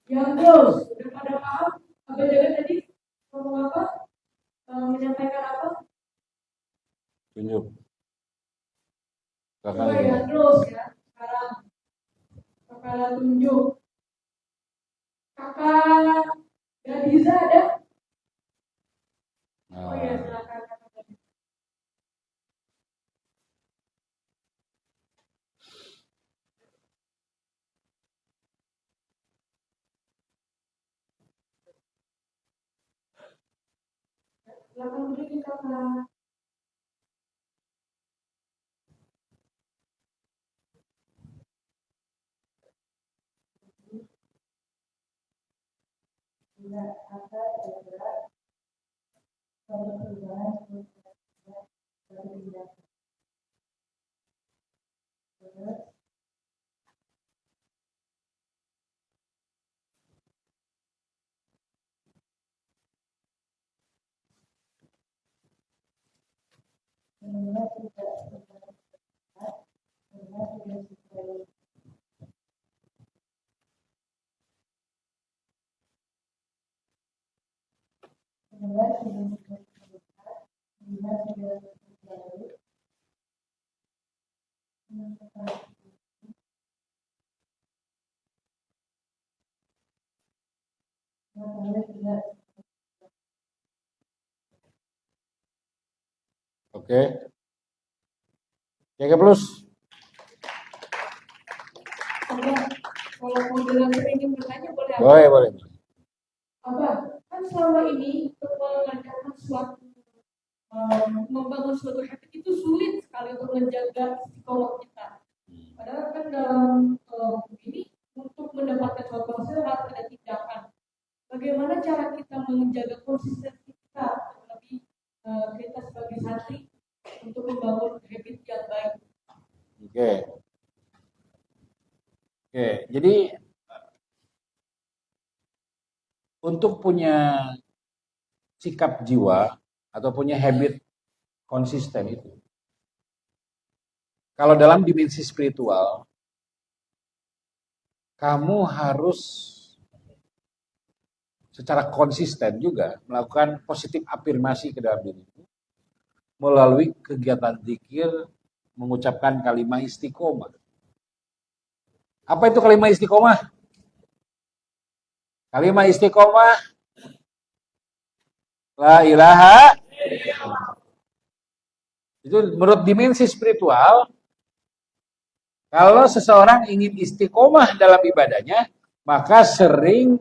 Yang terus, udah pada paham? Abah Jaga tadi ngomong apa? Menyampaikan apa? Tunjuk. Kakak Coba lagi. ya, terus ya. Sekarang kakak tunjuk. Kakak Gadiza ada? Oh iya, Nah, silakan kakak Gadiza. Silakan berdiri kakak. Tidak ada adalah suatu perubahan dari tidak. Menurut tidak karena tidak sesuai. Menurut tidak sesuai. Menurut tidak sesuai. Menurut tidak. oke. Jaga plus. Kalau moderator ingin bertanya boleh. Boleh, boleh. Abah, kan selama ini untuk mengajarkan suatu membangun suatu habit itu sulit sekali untuk menjaga psikolog kita. Padahal kan dalam ini untuk mendapatkan suatu hasil harus ada tindakan. Bagaimana cara kita menjaga konsistensi kita, terlebih kita sebagai santri untuk membangun habit yang baik. Oke. Oke, jadi untuk punya sikap jiwa atau punya habit konsisten itu, kalau dalam dimensi spiritual, kamu harus secara konsisten juga melakukan positif afirmasi ke dalam dirimu melalui kegiatan zikir, mengucapkan kalimat istiqomah. Apa itu kalimat istiqomah? Kalimat istiqomah, la ilaha. Itu menurut dimensi spiritual, kalau seseorang ingin istiqomah dalam ibadahnya, maka sering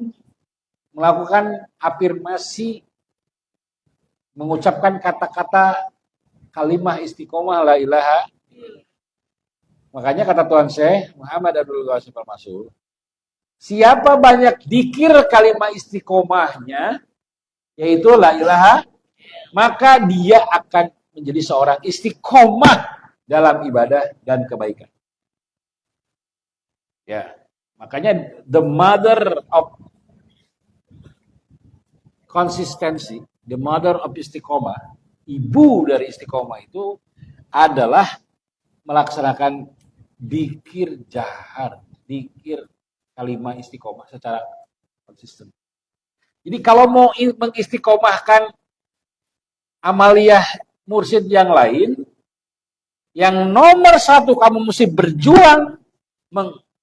melakukan afirmasi, mengucapkan kata-kata kalimat istiqomah la ilaha. Makanya kata Tuhan Syekh Muhammad Abdul Qasim Al-Masur, siapa banyak dikir kalimat istiqomahnya, yaitu la ilaha, maka dia akan menjadi seorang istiqomah dalam ibadah dan kebaikan. Ya, makanya the mother of consistency, the mother of istiqomah, ibu dari istiqomah itu adalah melaksanakan dikir jahar, dikir kalimat istiqomah secara konsisten. Jadi kalau mau mengistiqomahkan amaliyah mursyid yang lain, yang nomor satu kamu mesti berjuang,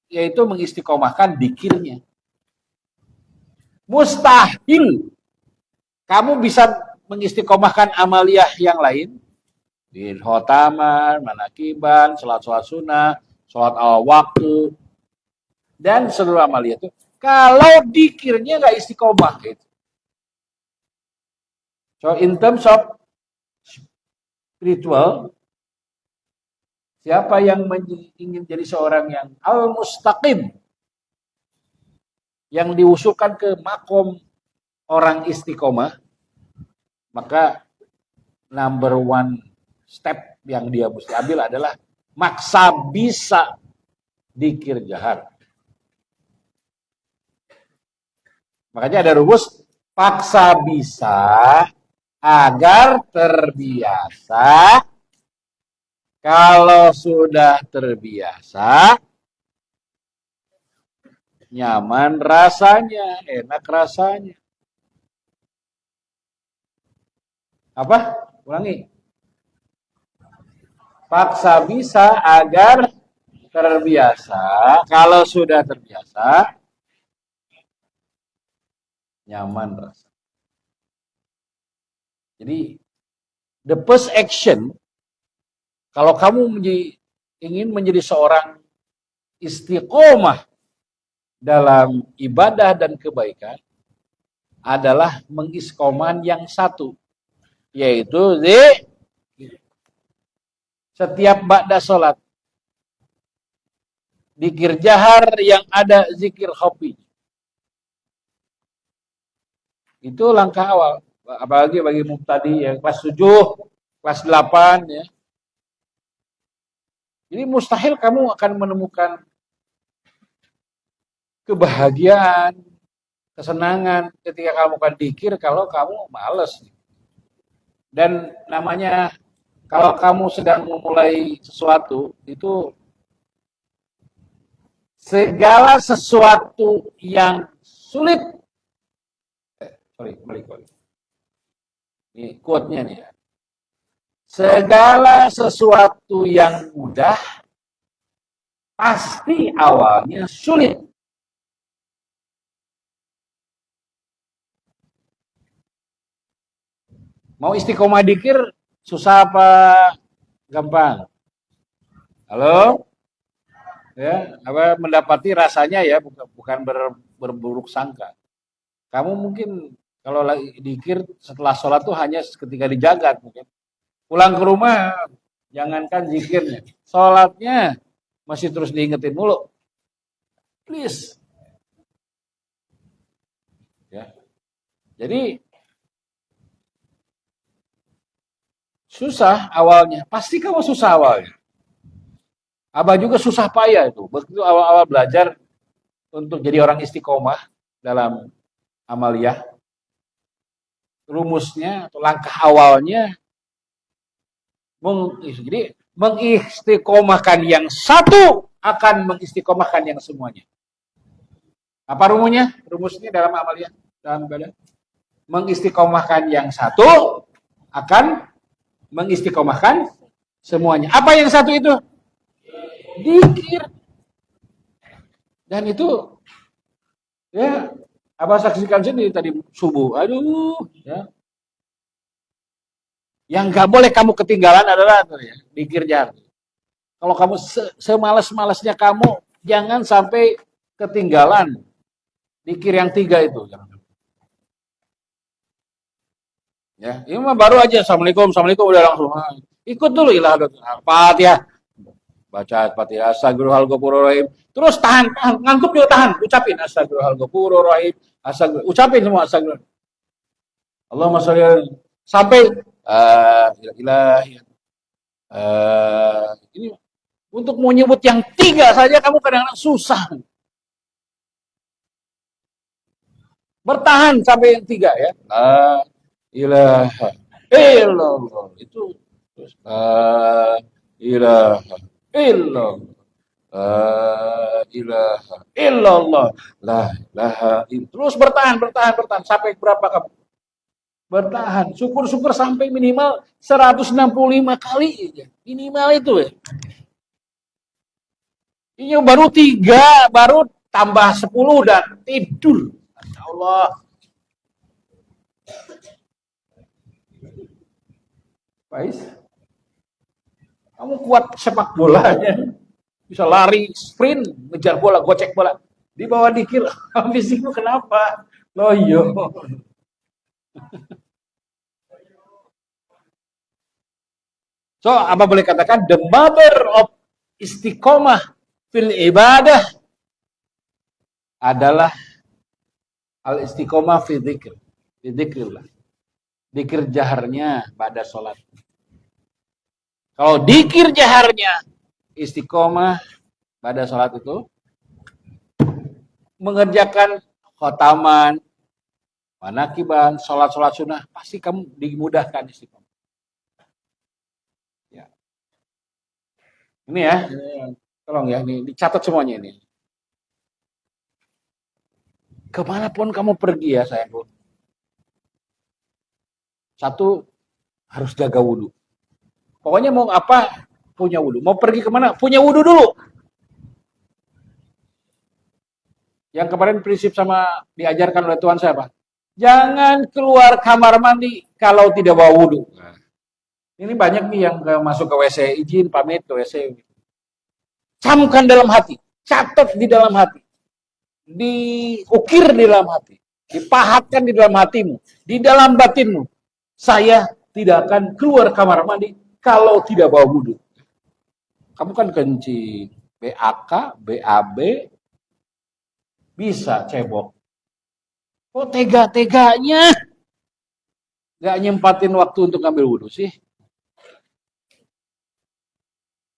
yaitu mengistiqomahkan dikirnya. Mustahil kamu bisa mengistiqomahkan amaliyah yang lain, di khotaman, manakiban, sholat sunnah, sholat awal waktu, dan seluruh amaliyah itu, kalau dikirnya nggak istiqomah gitu. So in terms of spiritual, siapa yang ingin jadi seorang yang al-mustaqim, yang diusulkan ke makom orang istiqomah, maka number one step yang dia mesti ambil adalah maksa bisa dikir jahar. Makanya ada rumus paksa bisa agar terbiasa. Kalau sudah terbiasa, nyaman rasanya, enak rasanya. Apa? Ulangi. Paksa bisa agar terbiasa. Kalau sudah terbiasa, nyaman rasanya. Jadi, the first action, kalau kamu ingin menjadi seorang istiqomah dalam ibadah dan kebaikan, adalah mengiskoman yang satu, yaitu setiap ba'da sholat, zikir jahar yang ada zikir khafi. Itu langkah awal, apalagi bagi mubtadi yang kelas 7, kelas 8 ya. Jadi mustahil kamu akan menemukan kebahagiaan, kesenangan ketika kamu akan dikir kalau kamu males. Dan namanya kalau kamu sedang memulai sesuatu, itu segala sesuatu yang sulit. Kembali. Ini quote-nya nih ya. Segala sesuatu yang mudah pasti awalnya sulit. Mau istiqomah dikir susah apa gampang? Halo? Ya, apa mendapati rasanya ya, bukan berburuk sangka. Kamu mungkin kalau lagi dikir setelah sholat tuh hanya ketika dijagat mungkin. Pulang ke rumah, jangankan zikirnya, sholatnya masih terus diingetin mulu. Please. Ya. Jadi susah awalnya, pasti kamu susah awalnya. Abah juga susah payah itu. Begitu awal-awal belajar untuk jadi orang istiqomah dalam amaliyah, rumusnya atau langkah awalnya, jadi mengistiqomahkan yang satu akan mengistiqomahkan yang semuanya. Apa rumusnya? Rumusnya dalam amaliyah, dalam ibadah. Mengistiqomahkan yang satu akan mengistiqomahkan semuanya. Apa yang satu itu? Dikir. Dan itu ya, Abah saksikan sendiri tadi subuh. Aduh, ya. Yang nggak boleh kamu ketinggalan adalah ya, dikir jahar. Kalau kamu semalas-malasnya kamu, jangan sampai ketinggalan dikir yang 3 itu. Ya, ini mah baru aja assalamualaikum udah langsung ikut dulu ilah Fatihah. Baca Fatihah, astagfirullahaladzim. Terus tahan, ngantuk juga tahan, ucapin astagfirullahaladzim, ucapin semua astagfirullah. Allahumma sholli sampai ini untuk mau nyebut yang 3 saja kamu kadang-kadang susah. Bertahan sampai yang 3 ya. La ilaha illallah. Itu la ilaha illallah. La ilaha illallah. La ilaha illallah. Terus bertahan sampai berapa kamu? Bertahan, syukur-syukur sampai minimal 165 kali aja. Minimal itu ya. Ini baru 3, baru tambah 10 dan tidur. Masya Allah. Faiz, kamu kuat sepak bola ya. Bisa lari, sprint, ngejar bola, gocek bola. Di bawah dikir, habis itu kenapa? Loyo. So, apa boleh katakan the mother of istiqomah fil ibadah adalah al istiqomah fi dzikr. Fi dzikrillah. Dzikir jaharnya pada sholat. Kalau dzikir jaharnya istiqomah pada sholat itu, mengerjakan khotaman, manakiban, sholat-sholat sunnah, pasti kamu dimudahkan istiqomah. Ya. Ini ya, tolong ya, ini dicatat semuanya ini. Kemanapun kamu pergi ya sayangku, satu harus jaga wudhu. Pokoknya mau apa, punya wudhu. Mau pergi kemana, punya wudhu dulu. Yang kemarin prinsip sama diajarkan oleh Tuhan saya apa? Jangan keluar kamar mandi kalau tidak bawa wudhu. Nah, ini banyak nih yang masuk ke WC, izin pamit ke WC. Camkan dalam hati, catat di dalam hati, diukir di dalam hati, dipahatkan di dalam hatimu, di dalam batinmu. Saya tidak akan keluar kamar mandi kalau tidak bawa wudhu. Kamu kan kencing, BAK, BAB, bisa cebok. Kok tega-teganya gak nyempatin waktu untuk ngambil wudhu sih?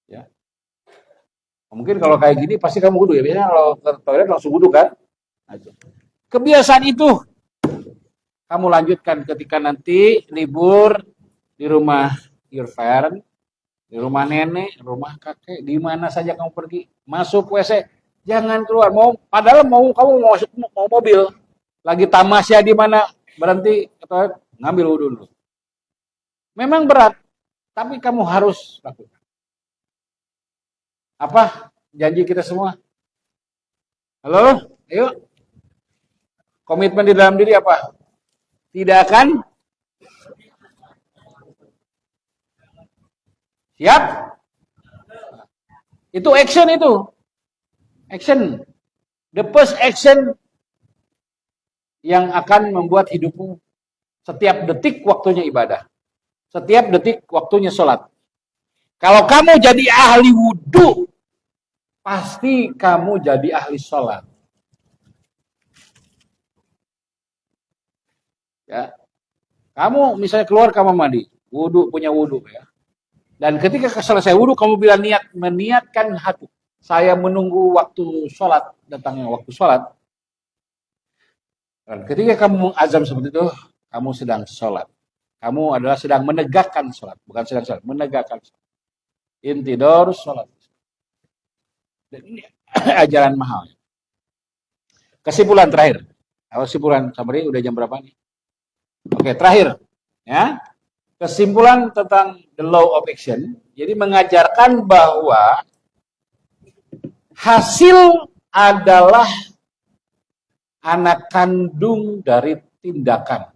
Ya. Mungkin kalau kayak gini pasti kamu wudhu ya. Biasanya kalau ke toilet langsung wudhu kan? Kebiasaan itu kamu lanjutkan ketika nanti libur di rumah your parent, di rumah nenek, rumah kakek, di mana saja kamu pergi, masuk WC, jangan keluar. Padahal kamu mau masuk mau mobil, lagi tamasya di mana, berhenti atau ngambil wudhu dulu. Memang berat, tapi kamu harus lakukan. Apa janji kita semua? Halo, ayo. Komitmen di dalam diri apa? Tidak akan siap? Itu action itu. Action. The first action yang akan membuat hidupmu setiap detik waktunya ibadah. Setiap detik waktunya sholat. Kalau kamu jadi ahli wudhu, pasti kamu jadi ahli sholat. Ya. Kamu misalnya keluar kamar mandi, wudhu, punya wudhu ya. Dan ketika selesai wudhu, kamu bilang meniatkan hati. Saya menunggu waktu sholat, datangnya waktu sholat. Dan ketika kamu mengazam seperti itu, kamu sedang sholat. Kamu adalah sedang menegakkan sholat. Bukan sedang sholat, menegakkan sholat. Intidor sholat. Dan ini ajaran mahal. Kesimpulan terakhir. Kesimpulan summary udah jam berapa nih? Oke, terakhir. Ya. Kesimpulan tentang the law of action. Jadi mengajarkan bahwa hasil adalah anak kandung dari tindakan.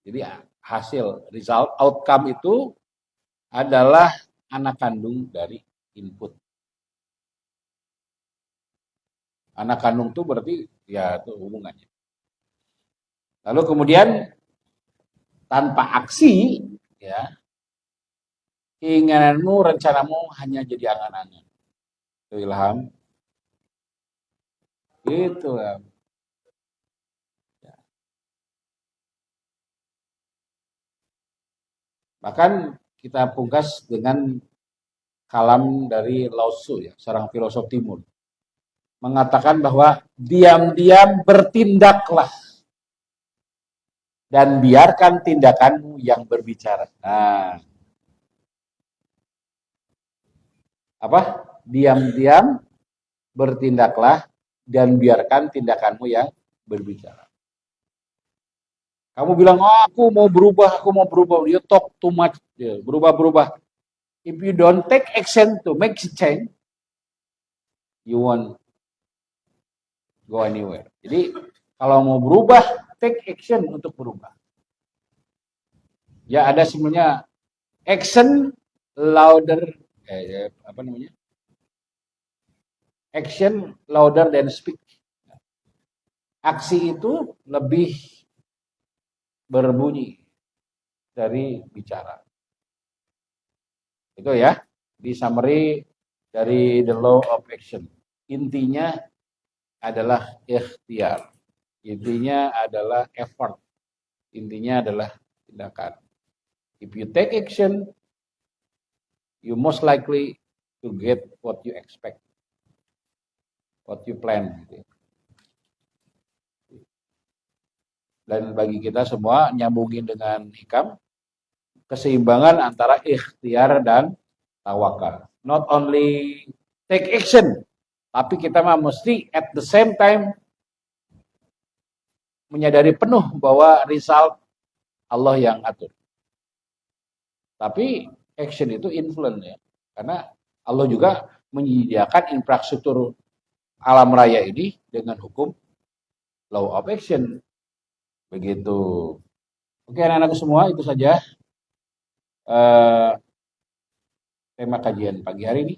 Jadi hasil, result, outcome itu adalah anak kandung dari input. Anak kandung itu berarti ya itu hubungannya. Lalu kemudian tanpa aksi, ya, keinginanmu, rencanamu hanya jadi angan-angan. Itu Ilham. Gitu ya. Bahkan kita pungkas dengan kalam dari Lao Tzu, ya, seorang filosof timur. Mengatakan bahwa diam-diam bertindaklah dan biarkan tindakanmu yang berbicara. Nah, apa? Diam-diam bertindaklah dan biarkan tindakanmu yang berbicara. Kamu bilang, oh, aku mau berubah. You talk too much. Ya, berubah. If you don't take action to make change, you won't go anywhere. Jadi, kalau mau berubah, take action untuk berubah. Ya, ada sebenarnya action louder, action louder than speak. Aksi itu lebih berbunyi dari bicara. Itu ya, di summary dari the law of action. Intinya adalah ikhtiar. Intinya adalah effort. Intinya adalah tindakan. If you take action, you most likely to get what you expect, what you plan. Gitu. Dan bagi kita semua nyambungin dengan hikam, keseimbangan antara ikhtiar dan tawakal. Not only take action, tapi kita mesti at the same time menyadari penuh bahwa result Allah yang atur. Tapi action itu influence ya, karena Allah juga menyediakan infrastruktur alam raya ini dengan hukum law of action. Begitu. Oke anak-anakku semua, itu saja tema kajian pagi hari ini.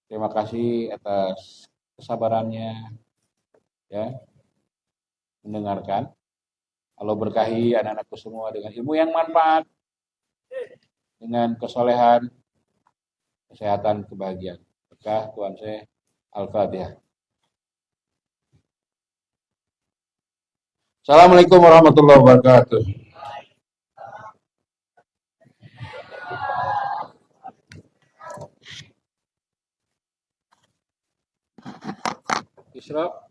Terima kasih atas kesabarannya ya mendengarkan. Allah berkahi anak-anakku semua dengan ilmu yang manfaat, dengan kesolehan, kesehatan, kebahagiaan. Berkah Tuhan saya. Al-Fatihah. Assalamualaikum warahmatullahi wabarakatuh. Isra.